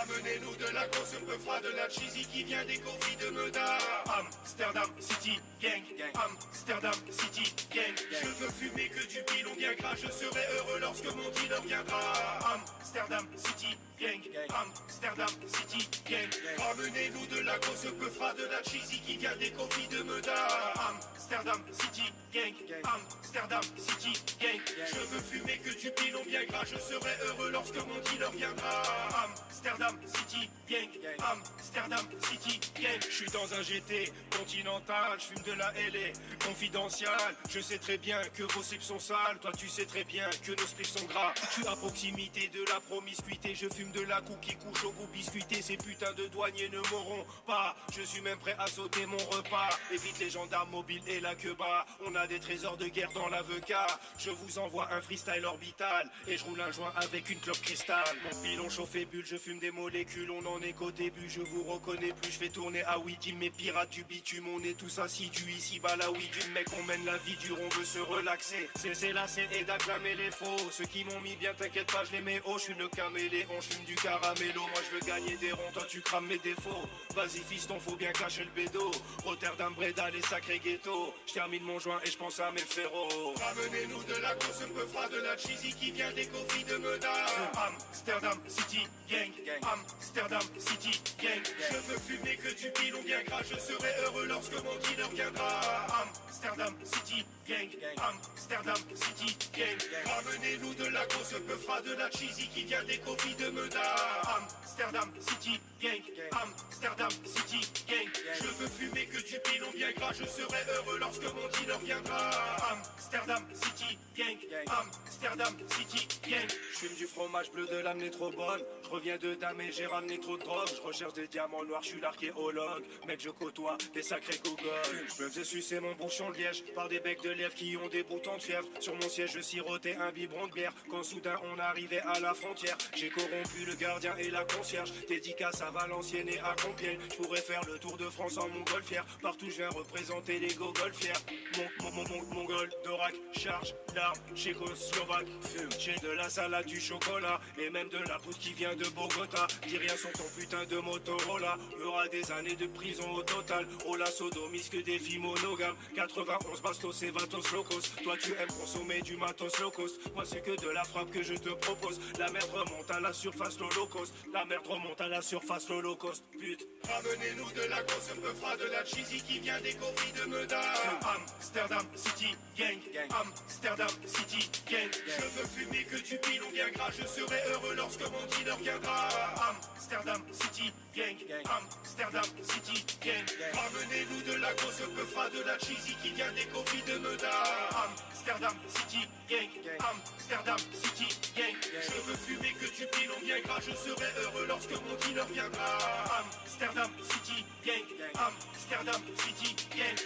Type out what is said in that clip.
Ramenez-nous de la grosse peu de la cheesy qui vient des coffees de Meda. Amsterdam City Gang, Amsterdam City Gang. Je veux fumer que du pilon bien gras, je serai heureux lorsque mon dealer viendra. Amsterdam City Gang, Amsterdam City Gang. Ramenez-nous de la grosse peu de la cheesy qui vient des coffees de Meda. Amsterdam City Gang, Amsterdam City Gang. Je veux fumer que du pilon bien gras, je serai heureux lorsque mon dealer viendra. Amsterdam City Gang, Amsterdam City Gang. Je suis dans un GT continental, je fume de la LA confidentielle. Je sais très bien que vos slips sont sales, toi tu sais très bien que nos slips sont gras. Je suis à proximité de la promiscuité, je fume de la coupe qui couche au goût biscuité. Ces putains de douaniers ne m'auront pas, je suis même prêt à sauter mon repas. Évite les gendarmes mobiles et la queue bas, on a des trésors de guerre dans l'avocat. Je vous envoie un freestyle orbital et je roule un joint avec une clope cristal. Mon pilon chauffé bulle, je fume des molécules, on en est qu'au début, je vous reconnais plus. Je fais tourner à Ouija, mes pirates du bitume, on est tous assidus ici, bas la oui du mec, on mène la vie dure, on veut se relaxer. C'est la scène et d'acclamer les faux. Ceux qui m'ont mis bien, t'inquiète pas, je les mets haut. Je suis le caméléon, je fume du caramello. Moi je veux gagner des ronds, toi tu crames mes défauts. Vas-y fiston, faut bien cacher le bédo. Rotterdam, Breda, les sacrés ghettos. Je termine mon joint et je pense à mes frérots. Ramenez-nous de la grosse peu de la cheesy qui vient des coffees de Meda. Amsterdam City Gang, Amsterdam City Gang. Je veux fumer que du pilon bien gras, je serai heureux lorsque mon dealer viendra. Amsterdam City Gang, Amsterdam City Gang. Ramenez-nous de la grosse peu de la cheesy qui vient des coffees de Meda. Amsterdam City Gang, Amsterdam City Gang. Je veux fumer que du pilon bien gras, je serai heureux lorsque mon dealer viendra. Amsterdam City Gang, Amsterdam City Gang. Je fume du fromage bleu de la métropole. Je reviens de dame et j'ai ramené trop de drogue. Je recherche des diamants noirs, je suis l'archéologue. Mec, je côtoie des sacrés gogoles. Je me faisais sucer mon bouchon de liège par des becs de lèvres qui ont des boutons de fièvre. Sur mon siège, je sirotais un biberon de bière. Quand soudain on arrivait à la frontière, j'ai corrompu le gardien et la concierge. Dédicace à Valenciennes et à Compiègne. Je pourrais faire le tour de France en montgolfière. Partout je viens représenter les gogolfières. Mongol, Dorak, charge, l'arme, tchécoslovaque. Fume, j'ai de la salade, du chocolat et même de la poudre qui vient de Bogota. Dis rien sur ton putain de Motorola. Y'aura des années de prison au total. Oh la sodomise que des filles monogames. 91 bastos et vatos locos. Toi tu aimes consommer du matos low cost. Moi c'est que de la frappe que je te propose. La merde remonte à la surface, l'holocauste. La merde remonte à la surface, l'holocauste. Pute. Ramenez-nous de la grosse peu de la cheesy qui vient des coffees de Meda. Amsterdam City Gang, Amsterdam City Gang. Je veux fumer que du pilon bien gras, je serai heureux lorsque mon dealer viendra. Amsterdam City Gang, Amsterdam City Gang. Ramenez-nous de la grosse peu de la cheesy qui vient des coffees de Meda. Amsterdam City Gang, Amsterdam City Gang. Je veux fumer que du pilon bien gras, je serai heureux lorsque mon dealer viendra. Amsterdam City Gang, Amsterdam City Gang.